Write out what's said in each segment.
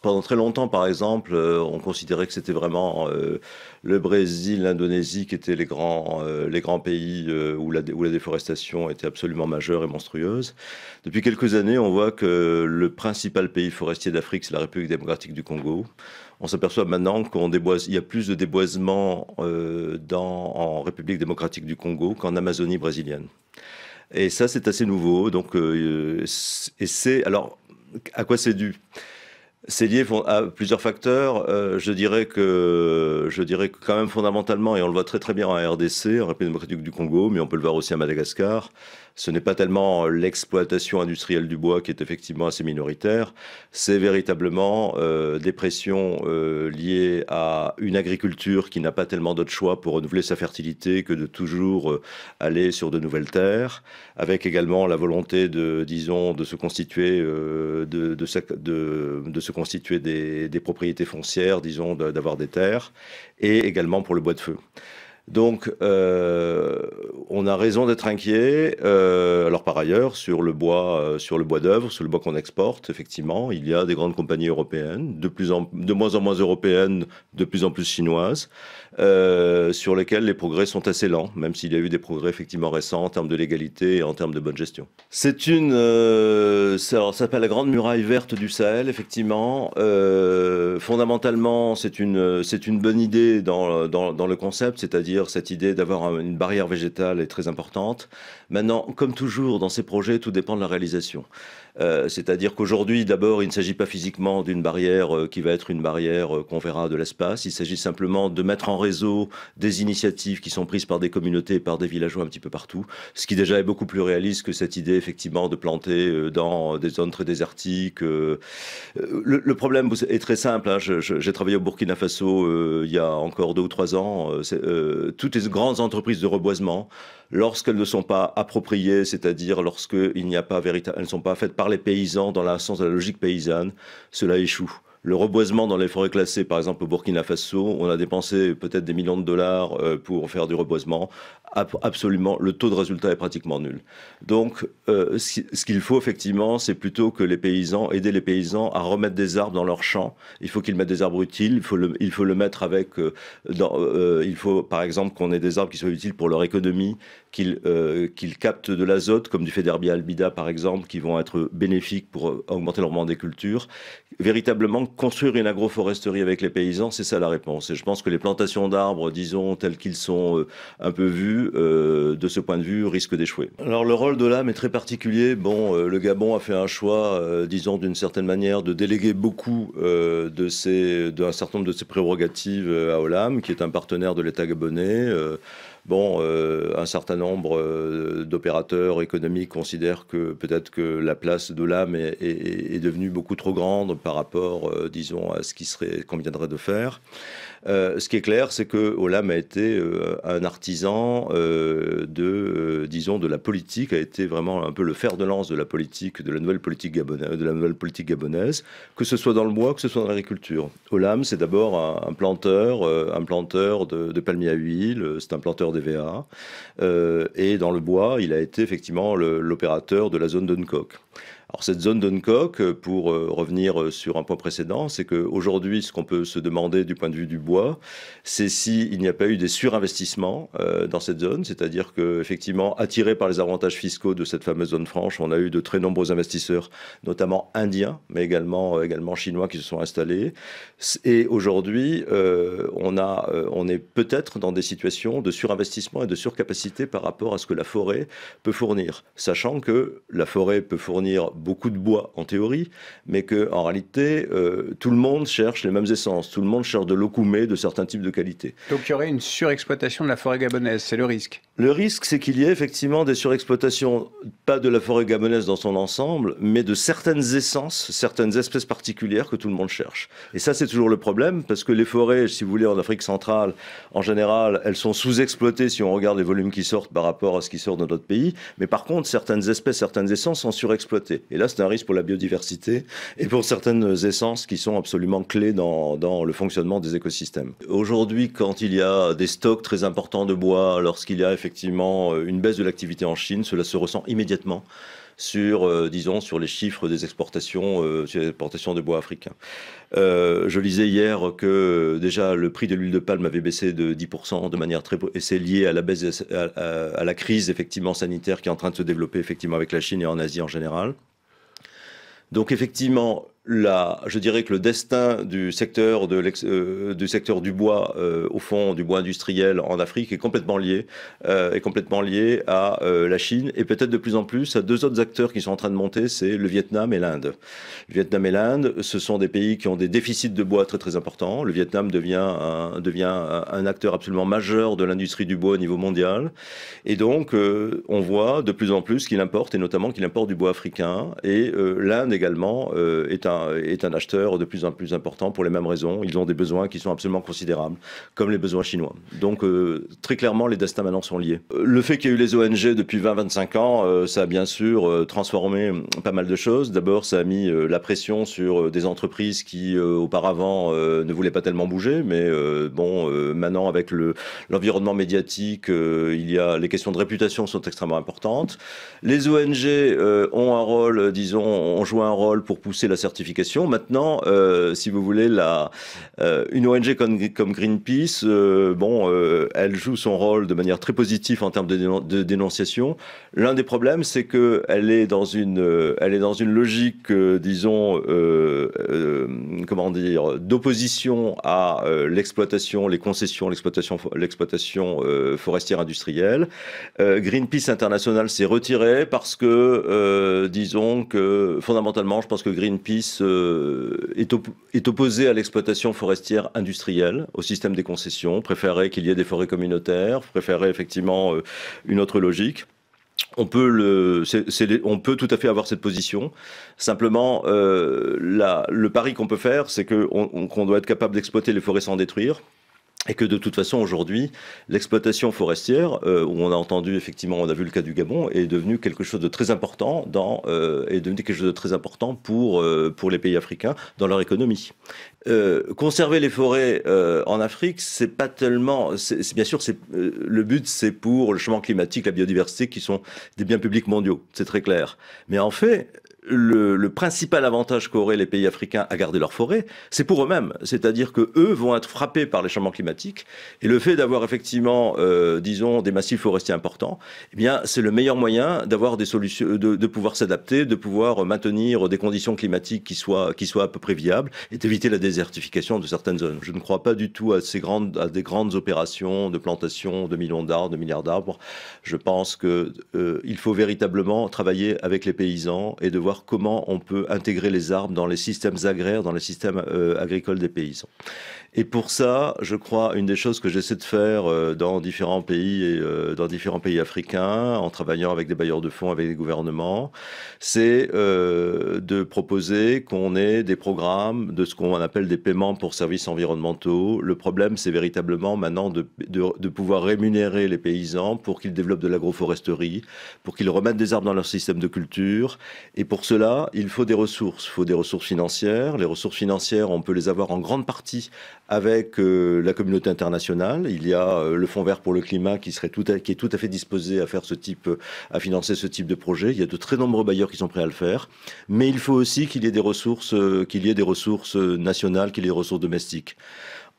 Pendant très longtemps, par exemple, on considérait que c'était vraiment le Brésil, l'Indonésie qui étaient les grands pays où la déforestation était absolument majeure et monstrueuse. Depuis quelques années, on voit que le principal pays forestier d'Afrique, c'est la République démocratique du Congo. On s'aperçoit maintenant il y a plus de déboisement en République démocratique du Congo qu'en Amazonie brésilienne. Et ça, c'est assez nouveau. Alors, à quoi c'est dû? C'est lié à plusieurs facteurs. Je dirais que quand même fondamentalement, et on le voit très très bien en RDC, en République démocratique du Congo, mais on peut le voir aussi à Madagascar, ce n'est pas tellement l'exploitation industrielle du bois qui est effectivement assez minoritaire, c'est véritablement des pressions liées à une agriculture qui n'a pas tellement d'autre choix pour renouveler sa fertilité que de toujours aller sur de nouvelles terres, avec également la volonté disons, de se constituer, de se constituer des propriétés foncières, disons, d'avoir des terres, et également pour le bois de feu. Donc, on a raison d'être inquiet. Alors, par ailleurs, sur le bois d'œuvre, sur le bois qu'on exporte, effectivement, il y a des grandes compagnies européennes, de moins en moins européennes, de plus en plus chinoises, sur lesquelles les progrès sont assez lents, même s'il y a eu des progrès effectivement récents en termes de légalité et en termes de bonne gestion. Ça s'appelle la Grande Muraille Verte du Sahel, effectivement. Fondamentalement, c'est une bonne idée dans le concept, c'est-à-dire cette idée d'avoir une barrière végétale est très importante. Maintenant, comme toujours dans ces projets, tout dépend de la réalisation. C'est-à-dire qu'aujourd'hui, d'abord, il ne s'agit pas physiquement d'une barrière qui va être une barrière qu'on verra de l'espace. Il s'agit simplement de mettre en réseau des initiatives qui sont prises par des communautés et par des villageois un petit peu partout, ce qui déjà est beaucoup plus réaliste que cette idée, effectivement, de planter dans des zones très désertiques. Le problème est très simple, hein. J'ai travaillé au Burkina Faso il y a encore 2 ou 3 ans. Toutes les grandes entreprises de reboisement, lorsqu'elles ne sont pas appropriées, c'est-à-dire lorsqu'il n'y a pas elles ne sont pas faites par les paysans dans le sens de la logique paysanne, cela échoue. Le reboisement dans les forêts classées, par exemple au Burkina Faso, on a dépensé peut-être des millions de dollars pour faire du reboisement. Absolument, le taux de résultat est pratiquement nul. Donc, ce qu'il faut effectivement, c'est plutôt que aider les paysans à remettre des arbres dans leurs champs. Il faut qu'ils mettent des arbres utiles. Il faut le mettre avec. Il faut, par exemple, qu'on ait des arbres qui soient utiles pour leur économie, qu'ils captent de l'azote, comme du Federbia albida, par exemple, qui vont être bénéfiques pour augmenter le rendement des cultures. Véritablement, construire une agroforesterie avec les paysans, c'est ça la réponse. Et je pense que les plantations d'arbres, disons, telles qu'ils sont un peu vus, de ce point de vue, risquent d'échouer. Alors, le rôle de l'âme est très particulier. Bon, le Gabon a fait un choix, disons, d'une certaine manière, de déléguer beaucoup d'un certain nombre de ses prérogatives à Olam, qui est un partenaire de l'État gabonais. Un certain nombre d'opérateurs économiques considèrent que peut-être que la place de l'âme est devenue beaucoup trop grande par rapport, disons, à ce qu'on viendrait de faire. Ce qui est clair, c'est que Olam a été un artisan disons, de la politique, a été vraiment un peu le fer de lance de la politique, de la nouvelle politique gabonaise, que ce soit dans le bois, que ce soit dans l'agriculture. Olam, c'est d'abord un planteur de palmiers à huile, c'est un planteur d'EVA, et dans le bois, il a été effectivement l'opérateur de la zone d'Uncock. Alors cette zone d'Uncock, pour revenir sur un point précédent, c'est qu'aujourd'hui, ce qu'on peut se demander du point de vue du bois, c'est s'il n'y a pas eu des surinvestissements dans cette zone, c'est-à-dire qu'effectivement, attirés par les avantages fiscaux de cette fameuse zone franche, on a eu de très nombreux investisseurs, notamment indiens, mais également chinois qui se sont installés. Et aujourd'hui, on est peut-être dans des situations de surinvestissement et de surcapacité par rapport à ce que la forêt peut fournir, sachant que la forêt peut fournir beaucoup de bois en théorie, mais qu'en réalité, tout le monde cherche les mêmes essences, tout le monde cherche de l'okoumé de certains types de qualités. Donc il y aurait une surexploitation de la forêt gabonaise, c'est le risque? Le risque, c'est qu'il y ait effectivement des surexploitations, pas de la forêt gabonaise dans son ensemble, mais de certaines essences, certaines espèces particulières que tout le monde cherche. Et ça, c'est toujours le problème, parce que les forêts, si vous voulez, en Afrique centrale, en général, elles sont sous-exploitées si on regarde les volumes qui sortent par rapport à ce qui sort dans notre pays. Mais par contre, certaines espèces, certaines essences sont surexploitées. Et là, c'est un risque pour la biodiversité et pour certaines essences qui sont absolument clés dans le fonctionnement des écosystèmes. Aujourd'hui, quand il y a des stocks très importants de bois, lorsqu'il y a effectivement une baisse de l'activité en Chine, cela se ressent immédiatement disons, sur les chiffres des exportations, sur les exportations de bois africain. Je lisais hier que déjà le prix de l'huile de palme avait baissé de 10% de manière et c'est lié à la baisse, à la crise effectivement sanitaire qui est en train de se développer effectivement avec la Chine et en Asie en général. Donc effectivement, je dirais que le destin du secteur, du bois, au fond, du bois industriel en Afrique est complètement lié à la Chine et peut-être de plus en plus à deux autres acteurs qui sont en train de monter, c'est le Vietnam et l'Inde. Le Vietnam et l'Inde, ce sont des pays qui ont des déficits de bois très très importants. Le Vietnam devient un acteur absolument majeur de l'industrie du bois au niveau mondial. Et donc, on voit de plus en plus qu'il importe, et notamment qu'il importe du bois africain. Et l'Inde également est un acheteur de plus en plus important pour les mêmes raisons. Ils ont des besoins qui sont absolument considérables, comme les besoins chinois. Donc, très clairement, les destins maintenant sont liés. Le fait qu'il y ait eu les ONG depuis 20-25 ans, ça a bien sûr transformé pas mal de choses. D'abord, ça a mis la pression sur des entreprises qui, auparavant, ne voulaient pas tellement bouger. Mais maintenant, avec l'environnement médiatique, les questions de réputation sont extrêmement importantes. Les ONG ont joué un rôle pour pousser la certification. Maintenant, si vous voulez, une ONG comme Greenpeace, elle joue son rôle de manière très positive en termes de dénonciation. L'un des problèmes, c'est qu'elle est dans une logique, d'opposition à l'exploitation, les concessions, l'exploitation forestière industrielle. Greenpeace International s'est retiré parce que, fondamentalement, je pense que Greenpeace est opposé à l'exploitation forestière industrielle, au système des concessions, préférait qu'il y ait des forêts communautaires, préférait effectivement une autre logique. On peut tout à fait avoir cette position. Simplement, le pari qu'on peut faire, c'est qu'on doit être capable d'exploiter les forêts sans détruire. Et que de toute façon, aujourd'hui, l'exploitation forestière, où on a entendu, effectivement, on a vu le cas du Gabon, est devenu quelque chose de très important pour les pays africains dans leur économie. Conserver les forêts en Afrique, c'est pas tellement, bien sûr, le but, c'est pour le changement climatique, la biodiversité, qui sont des biens publics mondiaux, c'est très clair. Mais en fait, le principal avantage qu'auraient les pays africains à garder leurs forêts, c'est pour eux-mêmes. C'est-à-dire que eux vont être frappés par les changements climatiques. Et le fait d'avoir effectivement, des massifs forestiers importants, eh bien, c'est le meilleur moyen d'avoir des solutions, de pouvoir s'adapter, de pouvoir maintenir des conditions climatiques qui soient à peu près viables et d'éviter la désertification de certaines zones. Je ne crois pas du tout à des grandes opérations de plantation de millions d'arbres, de milliards d'arbres. Je pense qu'il faut véritablement travailler avec les paysans et de voir comment on peut intégrer les arbres dans les systèmes agraires, dans les systèmes agricoles des paysans. Et pour ça, je crois, une des choses que j'essaie de faire dans différents pays africains, en travaillant avec des bailleurs de fonds, avec des gouvernements, c'est de proposer qu'on ait des programmes de ce qu'on appelle des paiements pour services environnementaux. Le problème, c'est véritablement maintenant de pouvoir rémunérer les paysans pour qu'ils développent de l'agroforesterie, pour qu'ils remettent des arbres dans leur système de culture. Et pour cela, il faut des ressources. Il faut des ressources financières. Les ressources financières, on peut les avoir en grande partie avec la communauté internationale. Il y a le Fonds vert pour le climat qui est tout à fait disposé à financer ce type de projet. Il y a de très nombreux bailleurs qui sont prêts à le faire. Mais il faut aussi qu'il y ait des ressources nationales, qu'il y ait des ressources domestiques.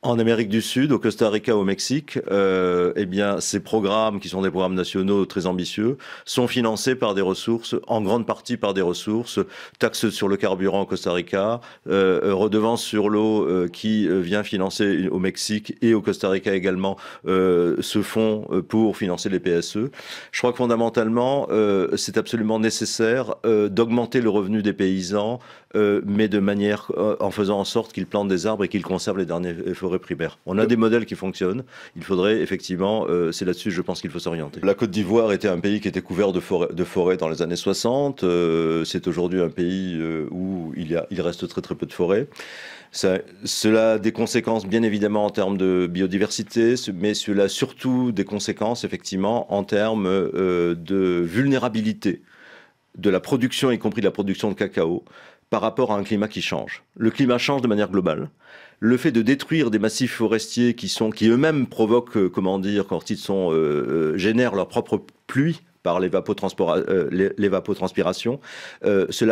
En Amérique du Sud, au Costa Rica, au Mexique, ces programmes, qui sont des programmes nationaux très ambitieux, sont financés par des ressources, en grande partie par des ressources, taxes sur le carburant au Costa Rica, redevance sur l'eau qui vient financer au Mexique et au Costa Rica également ce fonds pour financer les PSE. Je crois que fondamentalement, c'est absolument nécessaire d'augmenter le revenu des paysans, mais de manière en faisant en sorte qu'ils plantent des arbres et qu'ils conservent les derniers forêts primaires. On a des modèles qui fonctionnent. Il faudrait effectivement, c'est là-dessus, je pense qu'il faut s'orienter. La Côte d'Ivoire était un pays qui était couvert de forêts dans les années 60. C'est aujourd'hui un pays où il reste très très peu de forêts. Cela a des conséquences bien évidemment en termes de biodiversité, mais cela a surtout des conséquences effectivement en termes de vulnérabilité de la production, y compris de la production de cacao, par rapport à un climat qui change. Le climat change de manière globale. Le fait de détruire des massifs forestiers qui eux-mêmes provoquent, génèrent leur propre pluie, par l'évapotranspiration,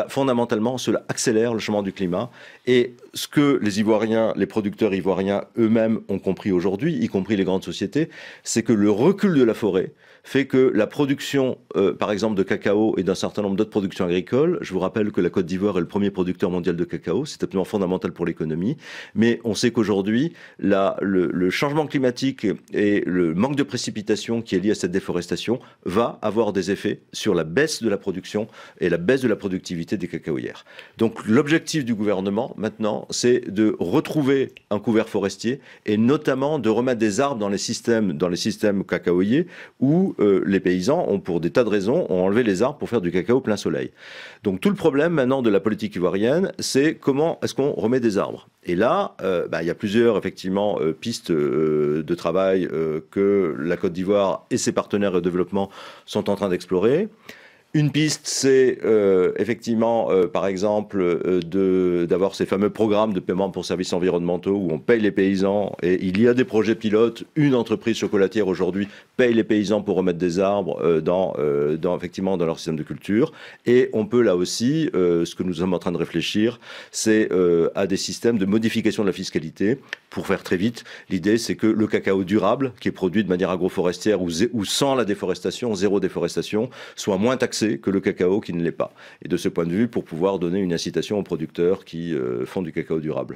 fondamentalement, cela accélère le changement du climat. Et ce que les Ivoiriens, les producteurs ivoiriens eux-mêmes ont compris aujourd'hui, y compris les grandes sociétés, c'est que le recul de la forêt fait que la production, par exemple, de cacao et d'un certain nombre d'autres productions agricoles, je vous rappelle que la Côte d'Ivoire est le premier producteur mondial de cacao, c'est absolument fondamental pour l'économie, mais on sait qu'aujourd'hui, le changement climatique et le manque de précipitation qui est lié à cette déforestation va avoir des effets sur la baisse de la production et la baisse de la productivité des cacaoyères. Donc l'objectif du gouvernement, maintenant, c'est de retrouver un couvert forestier et notamment de remettre des arbres dans les systèmes cacaoyers où les paysans ont, pour des tas de raisons, ont enlevé les arbres pour faire du cacao plein soleil. Donc tout le problème maintenant de la politique ivoirienne, c'est comment est-ce qu'on remet des arbres. Et là, il y a plusieurs effectivement pistes de travail que la Côte d'Ivoire et ses partenaires de développement sont en train d'explorer. Une piste, c'est effectivement, par exemple, d'avoir ces fameux programmes de paiement pour services environnementaux où on paye les paysans. Et il y a des projets pilotes. Une entreprise chocolatière aujourd'hui paye les paysans pour remettre des arbres effectivement dans leur système de culture. Et on peut là aussi, ce que nous sommes en train de réfléchir, c'est à des systèmes de modification de la fiscalité. Pour faire très vite, l'idée, c'est que le cacao durable, qui est produit de manière agroforestière ou sans la déforestation, zéro déforestation, soit moins taxé que le cacao qui ne l'est pas. Et de ce point de vue, pour pouvoir donner une incitation aux producteurs qui font du cacao durable.